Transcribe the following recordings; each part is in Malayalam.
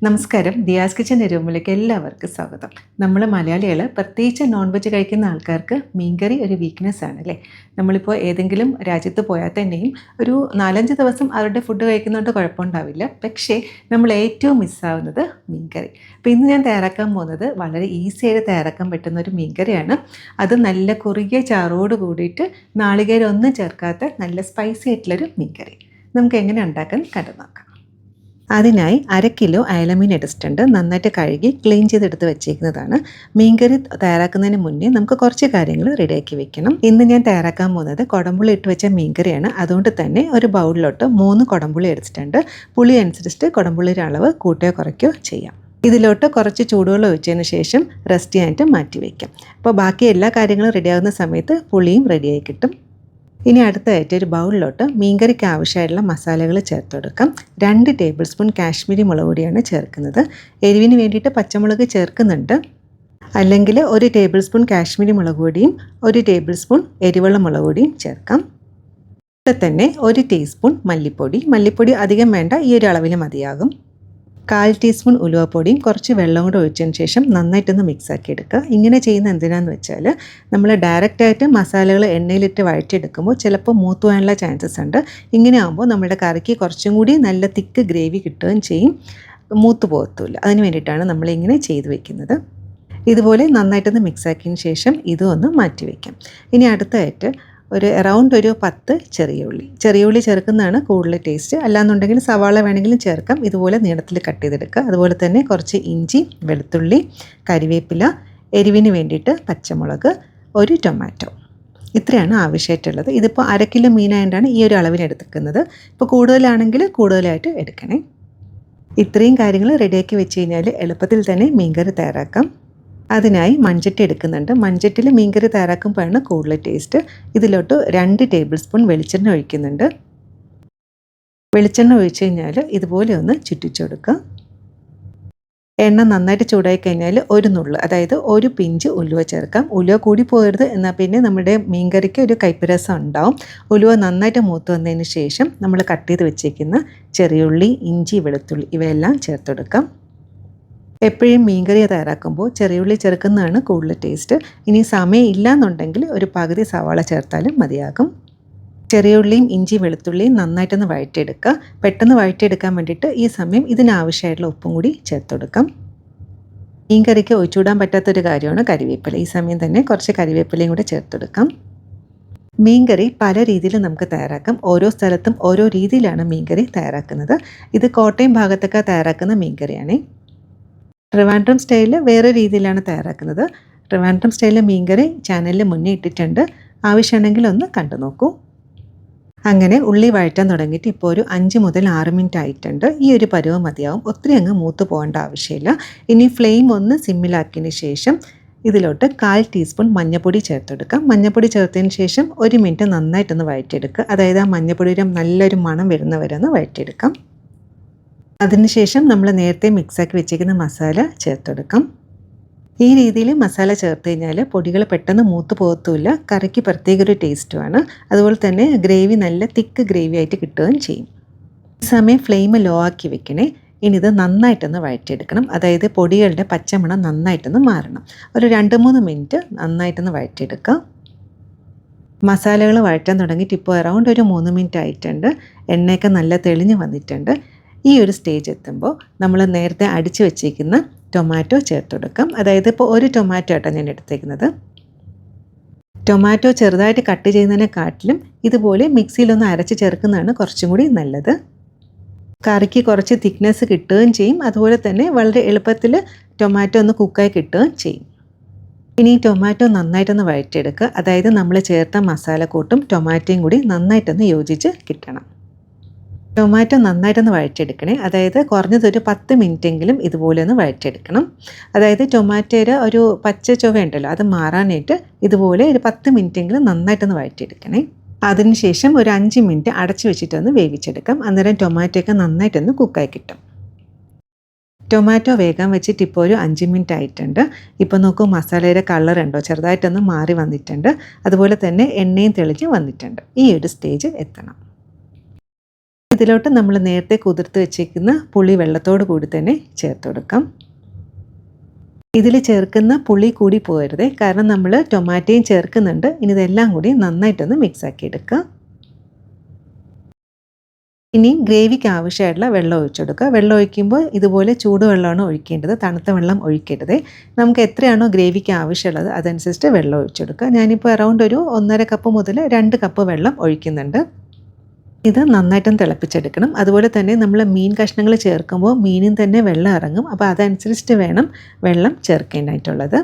നമസ്കാരം. ദിയാസ് കിച്ചൻ്റെ റൂമിലേക്ക് എല്ലാവർക്കും സ്വാഗതം. നമ്മൾ മലയാളികൾ പ്രത്യേകിച്ച് നോൺ വെജ് കഴിക്കുന്ന ആൾക്കാർക്ക് മീൻകറി ഒരു വീക്ക്നെസ് ആണ് അല്ലേ. നമ്മളിപ്പോൾ ഏതെങ്കിലും രാജ്യത്ത് പോയാൽ തന്നെയും ഒരു 4-5 ദിവസം അവരുടെ ഫുഡ് കഴിക്കുന്നതുകൊണ്ട് കുഴപ്പമുണ്ടാവില്ല. പക്ഷേ നമ്മൾ ഏറ്റവും മിസ്സാവുന്നത് മീൻകറി. അപ്പോൾ ഇന്ന് ഞാൻ തയ്യാറാക്കാൻ പോകുന്നത് വളരെ ഈസിയായിട്ട് തയ്യാറാക്കാൻ പറ്റുന്ന ഒരു മീൻകറിയാണ്. അത് നല്ല കുറുകിയ ചാറോട് കൂടിയിട്ട് നാളികേരം ഒന്നും ചേർക്കാത്ത നല്ല സ്പൈസി ആയിട്ടുള്ളൊരു മീൻകറി. നമുക്ക് എങ്ങനെ ഉണ്ടാക്കാൻ കണ്ടു നോക്കാം. അതിനായി 1/2 കിലോ അയലമീൻ എടുത്തിട്ടുണ്ട്. നന്നായിട്ട് കഴുകി ക്ലീൻ ചെയ്തെടുത്ത് വെച്ചേക്കുന്നതാണ്. മീൻകറി തയ്യാറാക്കുന്നതിന് മുന്നേ നമുക്ക് കുറച്ച് കാര്യങ്ങൾ റെഡിയാക്കി വെക്കണം. ഇന്ന് ഞാൻ തയ്യാറാക്കാൻ പോകുന്നത് കുടംപുളി ഇട്ട് വെച്ച മീൻകറിയാണ്. അതുകൊണ്ട് തന്നെ ഒരു ബൗളിലോട്ട് 3 കുടംപുളി എടുത്തിട്ടുണ്ട്. പുളി അനുസരിച്ചിട്ട് കുടംപുളിയുടെ അളവ് കൂട്ടുകയോ കുറയ്ക്കുകയോ ചെയ്യാം. ഇതിലോട്ട് കുറച്ച് ചൂടുവെള്ളം ഒഴിച്ചതിന് ശേഷം റെസ്റ്റ് ചെയ്യാനായിട്ട് മാറ്റി വയ്ക്കാം. അപ്പോൾ ബാക്കി എല്ലാ കാര്യങ്ങളും റെഡിയാകുന്ന സമയത്ത് പുളിയും റെഡിയായി കിട്ടും. ഇനി അടുത്തതായിട്ട് ഒരു ബൗളിലോട്ട് മീൻകറിക്ക് ആവശ്യമായിട്ടുള്ള മസാലകൾ ചേർത്ത് കൊടുക്കാം. 2 ടേബിൾ സ്പൂൺ കാശ്മീരി മുളക് പൊടിയാണ് ചേർക്കുന്നത്. എരിവിന് വേണ്ടിയിട്ട് പച്ചമുളക് ചേർക്കുന്നുണ്ട്. അല്ലെങ്കിൽ 1 ടേബിൾ സ്പൂൺ കാശ്മീരി മുളക് പൊടിയും 1 ടേബിൾ സ്പൂൺ എരിവുള്ള മുളക് പൊടിയും ചേർക്കാം. ഇവിടെ തന്നെ 1 ടീസ്പൂൺ മല്ലിപ്പൊടി അധികം വേണ്ട, ഈ ഒരു അളവിൽ മതിയാകും. 1/4 ടീസ്പൂൺ ഉലുവപ്പൊടിയും കുറച്ച് വെള്ളം കൂടെ ഒഴിച്ചതിന് ശേഷം നന്നായിട്ടൊന്ന് മിക്സാക്കി എടുക്കുക. ഇങ്ങനെ ചെയ്യുന്ന എന്തിനാണെന്ന് വെച്ചാൽ നമ്മൾ ഡയറക്റ്റായിട്ട് മസാലകൾ എണ്ണയിലിട്ട് വഴറ്റിയെടുക്കുമ്പോൾ ചിലപ്പോൾ മൂത്ത് പോകാനുള്ള ചാൻസസ് ഉണ്ട്. ഇങ്ങനെ ആകുമ്പോൾ നമ്മുടെ കറിക്ക് കുറച്ചും കൂടി നല്ല തിക്ക് ഗ്രേവി കിട്ടുകയും ചെയ്യും, മൂത്ത് പോകത്തുമില്ല. അതിന് വേണ്ടിയിട്ടാണ് നമ്മളിങ്ങനെ ചെയ്ത് വെക്കുന്നത്. ഇതുപോലെ നന്നായിട്ടൊന്ന് മിക്സാക്കിയതിന് ശേഷം ഇതും ഒന്ന് മാറ്റി വയ്ക്കാം. ഇനി അടുത്തായിട്ട് അറൗണ്ട് ഒരു 10 ചെറിയ ഉള്ളി ചേർക്കുന്നതാണ് കൂടുതൽ ടേസ്റ്റ്. അല്ലാന്നുണ്ടെങ്കിൽ സവാള വേണമെങ്കിലും ചേർക്കാം. ഇതുപോലെ നീളത്തിൽ കട്ട് ചെയ്തെടുക്കുക. അതുപോലെ തന്നെ കുറച്ച് ഇഞ്ചി, വെളുത്തുള്ളി, കരിവേപ്പില, എരിവിന് വേണ്ടിയിട്ട് പച്ചമുളക്, 1 ടൊമാറ്റോ. ഇത്രയാണ് ആവശ്യമായിട്ടുള്ളത്. ഇതിപ്പോൾ 1/2 കിലോ മീനായതുകൊണ്ടാണ് ഈ ഒരു അളവിനെടുക്കുന്നത്. ഇപ്പോൾ കൂടുതലാണെങ്കിൽ കൂടുതലായിട്ട് എടുക്കണേ. ഇത്രയും കാര്യങ്ങൾ റെഡിയാക്കി വെച്ച് കഴിഞ്ഞാൽ എളുപ്പത്തിൽ തന്നെ മീൻകറി തയ്യാറാക്കാം. അതിനായി മൺചട്ടി എടുക്കുന്നുണ്ട്. മൺചട്ടിയിൽ മീൻകറി തയ്യാറാക്കുമ്പോഴാണ് കൂടുതൽ ടേസ്റ്റ്. ഇതിലോട്ട് 2 ടേബിൾ സ്പൂൺ വെളിച്ചെണ്ണ ഒഴിക്കുന്നുണ്ട്. വെളിച്ചെണ്ണ ഒഴിച്ച് കഴിഞ്ഞാൽ ഇതുപോലെ ഒന്ന് ചുറ്റിച്ചു കൊടുക്കുക. എണ്ണ നന്നായിട്ട് ചൂടായി കഴിഞ്ഞാൽ ഒരു നുള്ള്, അതായത് 1 പിഞ്ച് ഉലുവ ചേർക്കാം. ഉലുവ കൂടി പോകരുത്, എന്നാൽ പിന്നെ നമ്മുടെ മീൻകറിക്ക് ഒരു കയ്പ്പരസം ഉണ്ടാവും. ഉലുവ നന്നായിട്ട് മൂത്ത് വന്നതിന് ശേഷം നമ്മൾ കട്ട് ചെയ്ത് വെച്ചേക്കുന്ന ചെറിയുള്ളി, ഇഞ്ചി, വെളുത്തുള്ളി ഇവയെല്ലാം ചേർത്ത് കൊടുക്കാം. എപ്പോഴും മീൻകറി തയ്യാറാക്കുമ്പോൾ ചെറിയുള്ളി ചേർക്കുന്നതാണ് കൂടുതൽ ടേസ്റ്റ്. ഇനി സമയം ഇല്ലയെന്നുണ്ടെങ്കിൽ ഒരു പകുതി സവാള ചേർത്താലും മതിയാകും. ചെറിയുള്ളിയും ഇഞ്ചി വെളുത്തുള്ളിയും നന്നായിട്ടൊന്ന് വഴറ്റിയെടുക്കുക. പെട്ടെന്ന് വഴറ്റിയെടുക്കാൻ വേണ്ടിയിട്ട് ഈ സമയം ഇതിനാവശ്യമായിട്ടുള്ള ഉപ്പും കൂടി ചേർത്ത് കൊടുക്കാം. മീൻകറിക്ക് ഒഴിച്ചുവിടാൻ പറ്റാത്തൊരു കാര്യമാണ് കരിവേപ്പില. ഈ സമയം തന്നെ കുറച്ച് കരിവേപ്പിലയും കൂടെ ചേർത്തെടുക്കാം. മീൻകറി പല രീതിയിൽ നമുക്ക് തയ്യാറാക്കാം. ഓരോ സ്ഥലത്തും ഓരോ രീതിയിലാണ് മീൻകറി തയ്യാറാക്കുന്നത്. ഇത് കോട്ടയം ഭാഗത്തൊക്കെ തയ്യാറാക്കുന്ന മീൻകറിയാണ്. ട്രിവാൻഡ്രം സ്റ്റൈലിൽ വേറെ രീതിയിലാണ് തയ്യാറാക്കുന്നത്. ട്രിവാൻഡ്രം സ്റ്റൈലിൽ മീൻകറി ചാനലിൽ മുന്നേ ഇട്ടിട്ടുണ്ട്. ആവശ്യമുണ്ടെങ്കിൽ ഒന്ന് കണ്ടു നോക്കൂ. അങ്ങനെ ഉള്ളി വഴറ്റാൻ തുടങ്ങിയിട്ട് ഇപ്പോൾ ഒരു 5 മുതൽ 6 മിനിറ്റ് ആയിട്ടുണ്ട്. ഈ ഒരു പരുവം മതിയാവും. ഒത്തിരി അങ്ങ് മൂത്ത് പോകേണ്ട ആവശ്യമില്ല. ഇനി ഫ്ലെയിം ഒന്ന് സിമ്മിലാക്കിയതിന് ശേഷം ഇതിലോട്ട് 1/4 ടീസ്പൂൺ മഞ്ഞൾപ്പൊടി ചേർത്തെടുക്കാം. മഞ്ഞൾപ്പൊടി ചേർത്തതിന് ശേഷം 1 മിനിറ്റ് നന്നായിട്ടൊന്ന് വഴറ്റിയെടുക്കുക. അതായത് ആ മഞ്ഞൾപ്പൊടിയുടെ നല്ലൊരു മണം വരുന്നവരെ ഒന്ന് വഴറ്റിയെടുക്കാം. അതിനുശേഷം നമ്മൾ നേരത്തെ മിക്സാക്കി വെച്ചേക്കുന്ന മസാല ചേർത്തെടുക്കാം. ഈ രീതിയിൽ മസാല ചേർത്ത് കഴിഞ്ഞാൽ പൊടികൾ പെട്ടെന്ന് മൂത്ത് പോകത്തുമില്ല. കറിക്ക് പ്രത്യേക ഒരു ടേസ്റ്റുമാണ്. അതുപോലെ തന്നെ ഗ്രേവി നല്ല തിക്ക് ഗ്രേവി ആയിട്ട് കിട്ടുകയും ചെയ്യും. ഈ സമയം ഫ്ലെയിം ലോ ആക്കി വെക്കണേ. ഇനി ഇത് നന്നായിട്ടൊന്ന് വഴറ്റിയെടുക്കണം. അതായത് പൊടികളുടെ പച്ചമണം നന്നായിട്ടൊന്ന് മാറണം. ഒരു 2-3 മിനിറ്റ് നന്നായിട്ടൊന്ന് വഴറ്റിയെടുക്കുക. മസാലകൾ വഴറ്റാൻ തുടങ്ങിയിട്ട് ഇപ്പോൾ അറൗണ്ട് ഒരു 3 മിനിറ്റ് ആയിട്ടുണ്ട്. എണ്ണയൊക്കെ നല്ല തെളിഞ്ഞ് വന്നിട്ടുണ്ട്. ഈ ഒരു സ്റ്റേജ് എത്തുമ്പോൾ നമ്മൾ നേരത്തെ അടിച്ചു വെച്ചിരിക്കുന്ന ടൊമാറ്റോ ചേർത്ത് കൊടുക്കാം. അതായത് ഇപ്പോൾ 1 ടൊമാറ്റോ ആട്ടോ ഞാൻ എടുത്തേക്കുന്നത്. ടൊമാറ്റോ ചെറുതായിട്ട് കട്ട് ചെയ്യുന്നതിനെക്കാട്ടിലും ഇതുപോലെ മിക്സിയിലൊന്ന് അരച്ച് ചേർക്കുന്നതാണ് കുറച്ചും കൂടി നല്ലത്. കറിക്ക് കുറച്ച് തിക്നെസ് കിട്ടുകയും ചെയ്യും. അതുപോലെ തന്നെ വളരെ എളുപ്പത്തിൽ ടൊമാറ്റോ ഒന്ന് കുക്കായി കിട്ടുകയും ചെയ്യും. ഇനി ടൊമാറ്റോ നന്നായിട്ടൊന്ന് വഴറ്റിയെടുക്കുക. അതായത് നമ്മൾ ചേർത്ത മസാലക്കൂട്ടും ടൊമാറ്റോയും കൂടി നന്നായിട്ടൊന്ന് യോജിച്ച് കിട്ടണം. ടൊമാറ്റോ നന്നായിട്ടൊന്ന് വഴറ്റിയെടുക്കണേ. അതായത് കുറഞ്ഞതൊരു 10 മിനിറ്റെങ്കിലും ഇതുപോലെ ഒന്ന് വഴറ്റിയെടുക്കണം. അതായത് ടൊമാറ്റോയുടെ ഒരു പച്ച ചുവ ഉണ്ടല്ലോ, അത് മാറാനായിട്ട് ഇതുപോലെ ഒരു 10 മിനിറ്റെങ്കിലും നന്നായിട്ടൊന്ന് വഴറ്റിയെടുക്കണേ. അതിനുശേഷം ഒരു 5 മിനിറ്റ് അടച്ചു വെച്ചിട്ടൊന്ന് വേവിച്ചെടുക്കാം. അന്നേരം ടൊമാറ്റോയൊക്കെ നന്നായിട്ടൊന്ന് കുക്കായി കിട്ടും. ടൊമാറ്റോ വേഗം വെച്ചിട്ട് ഇപ്പോൾ ഒരു 5 മിനിറ്റ് ആയിട്ടുണ്ട്. ഇപ്പോൾ നോക്കൂ, മസാലയുടെ കളർ ഉണ്ടോ, ചെറുതായിട്ടൊന്ന് മാറി വന്നിട്ടുണ്ട്. അതുപോലെ തന്നെ എണ്ണയും തെളിഞ്ഞ് വന്നിട്ടുണ്ട്. ഈ ഒരു സ്റ്റേജ് എത്തണം. ഇതിലോട്ട് നമ്മൾ നേരത്തെ കുതിർത്ത് വെച്ചേക്കുന്ന പുളി വെള്ളത്തോട് കൂടി തന്നെ ചേർത്ത് കൊടുക്കാം. ഇതിൽ ചേർക്കുന്ന പുളി കൂടി പോകരുത്, കാരണം നമ്മൾ ടൊമാറ്റോയും ചേർക്കുന്നുണ്ട്. ഇനി ഇതെല്ലാം കൂടി നന്നായിട്ടൊന്ന് മിക്സാക്കി എടുക്കുക. ഇനി ഗ്രേവിക്ക് ആവശ്യമായിട്ടുള്ള വെള്ളം ഒഴിച്ചെടുക്കുക. വെള്ളം ഒഴിക്കുമ്പോൾ ഇതുപോലെ ചൂടുവെള്ളമാണ് ഒഴിക്കേണ്ടത്, തണുത്ത വെള്ളം ഒഴിക്കരുത്. നമുക്ക് എത്രയാണോ ഗ്രേവിക്ക് ആവശ്യമുള്ളത് അതനുസരിച്ച് വെള്ളം ഒഴിച്ചെടുക്കുക. ഞാനിപ്പോൾ അറൗണ്ട് ഒരു 1.5 കപ്പ് മുതൽ 2 കപ്പ് വെള്ളം ഒഴിക്കുന്നുണ്ട്. ഇത് നന്നായിട്ടും തിളപ്പിച്ചെടുക്കണം. അതുപോലെ തന്നെ നമ്മൾ മീൻ കഷ്ണങ്ങൾ ചേർക്കുമ്പോൾ മീനിൽ തന്നെ വെള്ളം ഇറങ്ങും. അപ്പോൾ അതനുസരിച്ചിട്ട് വേണം വെള്ളം ചേർക്കേണ്ടതായിട്ടുള്ളത്.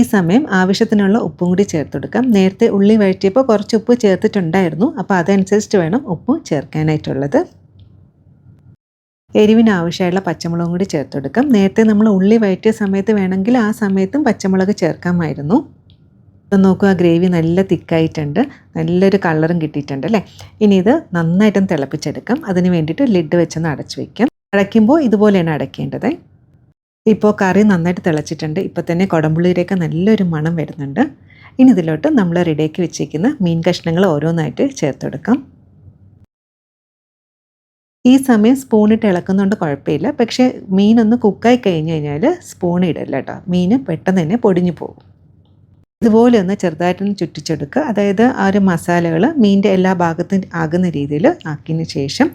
ഈ സമയം ആവശ്യത്തിനുള്ള ഉപ്പും കൂടി ചേർത്ത് കൊടുക്കാം. നേരത്തെ ഉള്ളി വഴറ്റിയപ്പോൾ കുറച്ച് ഉപ്പ് ചേർത്തിട്ടുണ്ടായിരുന്നു, അപ്പോൾ അതനുസരിച്ചിട്ട് വേണം ഉപ്പ് ചേർക്കാനായിട്ടുള്ളത്. എരിവിന് ആവശ്യമായുള്ള പച്ചമുളകും കൂടി ചേർത്ത് കൊടുക്കാം. നേരത്തെ നമ്മൾ ഉള്ളി വഴറ്റിയ സമയത്ത് വേണമെങ്കിൽ ആ സമയത്തും പച്ചമുളക് ചേർക്കാമായിരുന്നു. നോക്കുക, ഗ്രേവി നല്ല തിക്കായിട്ടുണ്ട്, നല്ലൊരു കളറും കിട്ടിയിട്ടുണ്ട് അല്ലേ. ഇനി ഇത് നന്നായിട്ടും തിളപ്പിച്ചെടുക്കാം. അതിന് വേണ്ടിയിട്ട് ലിഡ് വെച്ചൊന്ന് അടച്ചു വയ്ക്കാം. അടയ്ക്കുമ്പോൾ ഇതുപോലെയാണ് അടയ്ക്കേണ്ടത്. ഇപ്പോൾ കറി നന്നായിട്ട് തിളച്ചിട്ടുണ്ട്. ഇപ്പോൾ തന്നെ കുടംപുളിയുടെയൊക്കെ നല്ലൊരു മണം വരുന്നുണ്ട്. ഇനി ഇതിലോട്ട് നമ്മൾ റെഡിയാക്കി വെച്ചിരിക്കുന്ന മീൻ കഷ്ണങ്ങൾ ഓരോന്നായിട്ട് ചേർത്ത് കൊടുക്കാം. ഈ സമയം സ്പൂണിട്ട് ഇളക്കുന്നതുകൊണ്ട് കുഴപ്പമില്ല, പക്ഷേ മീനൊന്ന് കുക്കായി കഴിഞ്ഞ് കഴിഞ്ഞാൽ സ്പൂൺ ഇടല്ല കേട്ടോ. മീൻ പെട്ടെന്ന് തന്നെ പൊടിഞ്ഞു പോകും. ഇതുപോലെ ഒന്ന് ചെറുതായിട്ടൊന്ന് ചുറ്റിച്ചെടുക്കുക. അതായത് ആ ഒരു മസാലകൾ മീനിൻ്റെ എല്ലാ ഭാഗത്തും ആകുന്ന രീതിയിൽ ആക്കിയതിന് ശേഷം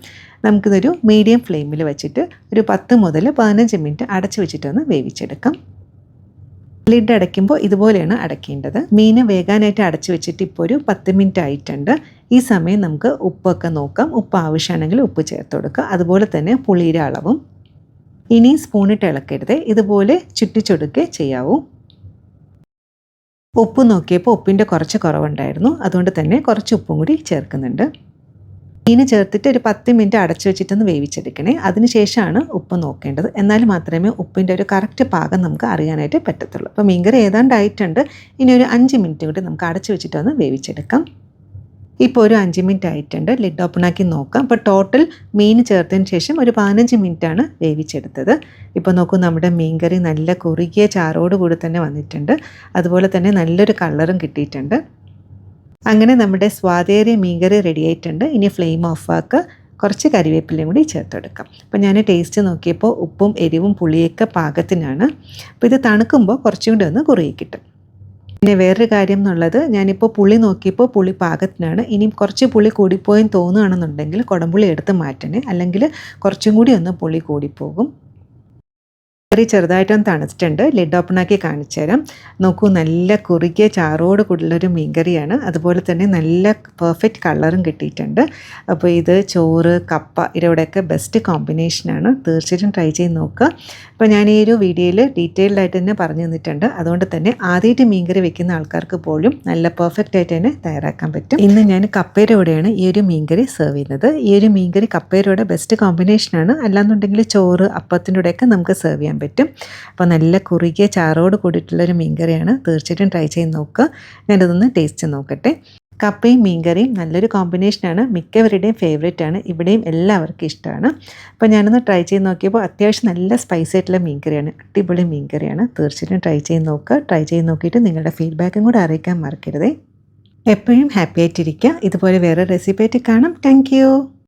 നമുക്കിതൊരു മീഡിയം ഫ്ലെയിമിൽ വെച്ചിട്ട് ഒരു 10 മുതൽ 15 മിനിറ്റ് അടച്ചു വെച്ചിട്ടൊന്ന് വേവിച്ചെടുക്കാം. ലിഡ് അടയ്ക്കുമ്പോൾ ഇതുപോലെയാണ് അടയ്ക്കേണ്ടത്. മീൻ വേകാനായിട്ട് അടച്ചു വെച്ചിട്ട് ഇപ്പോൾ ഒരു 10 മിനിറ്റ് ആയിട്ടുണ്ട്. ഈ സമയം നമുക്ക് ഉപ്പൊക്കെ നോക്കാം. ഉപ്പ് ആവശ്യമാണെങ്കിൽ ഉപ്പ് ചേർത്ത് കൊടുക്കുക. അതുപോലെ തന്നെ പുളിയുടെ അളവും. ഇനി സ്പൂണിട്ട് ഇളക്കരുത്, ഇതുപോലെ ചുറ്റിച്ചൊടുക്കേ ചെയ്യാവൂ. ഉപ്പ് നോക്കിയപ്പോൾ ഉപ്പിൻ്റെ കുറച്ച് കുറവുണ്ടായിരുന്നു, അതുകൊണ്ട് തന്നെ കുറച്ച് ഉപ്പും കൂടി ചേർക്കുന്നുണ്ട്. മീൻ ചേർത്തിട്ട് ഒരു 10 മിനിറ്റ് അടച്ചു വെച്ചിട്ടൊന്ന് വേവിച്ചെടുക്കണേ. അതിനുശേഷമാണ് ഉപ്പ് നോക്കേണ്ടത്. എന്നാൽ മാത്രമേ ഉപ്പിൻ്റെ ഒരു കറക്റ്റ് പാകം നമുക്ക് അറിയാനായിട്ട് പറ്റത്തുള്ളൂ. അപ്പോൾ മീൻകറി ഏതാണ്ടായിട്ടുണ്ട്. ഇനി ഒരു 5 മിനിറ്റ് കൂടി നമുക്ക് അടച്ചു വെച്ചിട്ടൊന്ന് വേവിച്ചെടുക്കാം. ഇപ്പോൾ ഒരു 5 മിനിറ്റ് ആയിട്ടുണ്ട്. ലിഡ് ഓപ്പണാക്കി നോക്കാം. അപ്പോൾ ടോട്ടൽ മീൻ ചേർത്തതിന് ശേഷം ഒരു 15 മിനിറ്റാണ് വേവിച്ചെടുത്തത്. ഇപ്പോൾ നോക്കൂ, നമ്മുടെ മീൻകറി നല്ല കുറുകിയ ചാറോട് കൂടി തന്നെ വന്നിട്ടുണ്ട്. അതുപോലെ തന്നെ നല്ലൊരു കളറും കിട്ടിയിട്ടുണ്ട്. അങ്ങനെ നമ്മുടെ സ്വാദേറിയ മീൻകറി റെഡി ആയിട്ടുണ്ട്. ഇനി ഫ്ലെയിം ഓഫാക്കുക. കുറച്ച് കരിവേപ്പിലയും കൂടി ചേർത്തെടുക്കാം. അപ്പോൾ ഞാൻ ടേസ്റ്റ് നോക്കിയപ്പോൾ ഉപ്പും എരിവും പുളിയൊക്കെ പാകത്തിനാണ്. അപ്പോൾ ഇത് തണുക്കുമ്പോൾ കുറച്ചും കൂടി ഒന്ന് കുറുകി കിട്ടും. പിന്നെ വേറൊരു കാര്യം എന്നുള്ളത്, ഞാനിപ്പോൾ പുളി നോക്കിയപ്പോൾ പുളി പാകത്തിനാണ്. ഇനി കുറച്ച് പുളി കൂടിപ്പോയെന്ന് തോന്നുകയാണെന്നുണ്ടെങ്കിൽ കുടംപുളി എടുത്ത് മാറ്റണേ, അല്ലെങ്കിൽ കുറച്ചും കൂടി ഒന്ന് പുളി കൂടിപ്പോകും. കറി ചെറുതായിട്ടൊന്ന് തണുത്തിട്ടുണ്ട്. ലിഡ് ഓപ്പണാക്കി കാണിച്ചു തരാം. നോക്കൂ, നല്ല കുറുകിയ ചാറോട് കൂടുതലൊരു മീൻകറിയാണ്. അതുപോലെ തന്നെ നല്ല പെർഫെക്റ്റ് കളറും കിട്ടിയിട്ടുണ്ട്. അപ്പോൾ ഇത് ചോറ്, കപ്പ ഇതിലൂടെയൊക്കെ ബെസ്റ്റ് കോമ്പിനേഷനാണ്. തീർച്ചയായിട്ടും ട്രൈ ചെയ്ത് നോക്കുക. അപ്പോൾ ഞാൻ ഈ ഒരു വീഡിയോയിൽ ഡീറ്റെയിൽഡ് ആയിട്ട് തന്നെ പറഞ്ഞു തന്നിട്ടുണ്ട്. അതുകൊണ്ട് തന്നെ ആദ്യമായിട്ട് മീൻകറി വെക്കുന്ന ആൾക്കാർക്ക് പോലും നല്ല പെർഫെക്റ്റ് ആയിട്ട് തന്നെ തയ്യാറാക്കാൻ പറ്റും. ഇന്ന് ഞാൻ കപ്പയുടെ കൂടെയാണ് ഈ ഒരു മീൻകറി സെർവ് ചെയ്യുന്നത്. ഈ ഒരു മീൻകറി കപ്പയുടെ കൂടെ ബെസ്റ്റ് കോമ്പിനേഷനാണ്. അല്ലാന്നുണ്ടെങ്കിൽ ചോറ്, അപ്പത്തിൻ്റെ കൂടെയൊക്കെ നമുക്ക് സെർവ് ചെയ്യാൻ പറ്റും. അപ്പോൾ നല്ല കുറുകിയ ചാറോട് കൂടിയിട്ടുള്ളൊരു മീൻകറിയാണ്. തീർച്ചയായിട്ടും ട്രൈ ചെയ്ത് നോക്കുക. ഞാനിതൊന്ന് ടേസ്റ്റ് നോക്കട്ടെ. കപ്പയും മീൻകറിയും നല്ലൊരു കോമ്പിനേഷനാണ്. മിക്കവരുടെയും ഫേവറേറ്റ് ആണ്. ഇവിടെയും എല്ലാവർക്കും ഇഷ്ടമാണ്. അപ്പോൾ ഞാനൊന്ന് ട്രൈ ചെയ്ത് നോക്കിയപ്പോൾ അത്യാവശ്യം നല്ല സ്പൈസി ആയിട്ടുള്ള മീൻകറിയാണ്. അടിപൊളി മീൻകറിയാണ്. തീർച്ചയായിട്ടും ട്രൈ ചെയ്ത് നോക്കുക. ട്രൈ ചെയ്ത് നോക്കിയിട്ട് നിങ്ങളുടെ ഫീഡ്ബാക്കും കൂടെ അറിയിക്കാൻ മറക്കരുതേ. എപ്പോഴും ഹാപ്പി ആയിട്ടിരിക്കുക. ഇതുപോലെ വേറെ റെസിപ്പി ആയിട്ട് കാണാം. Thank you.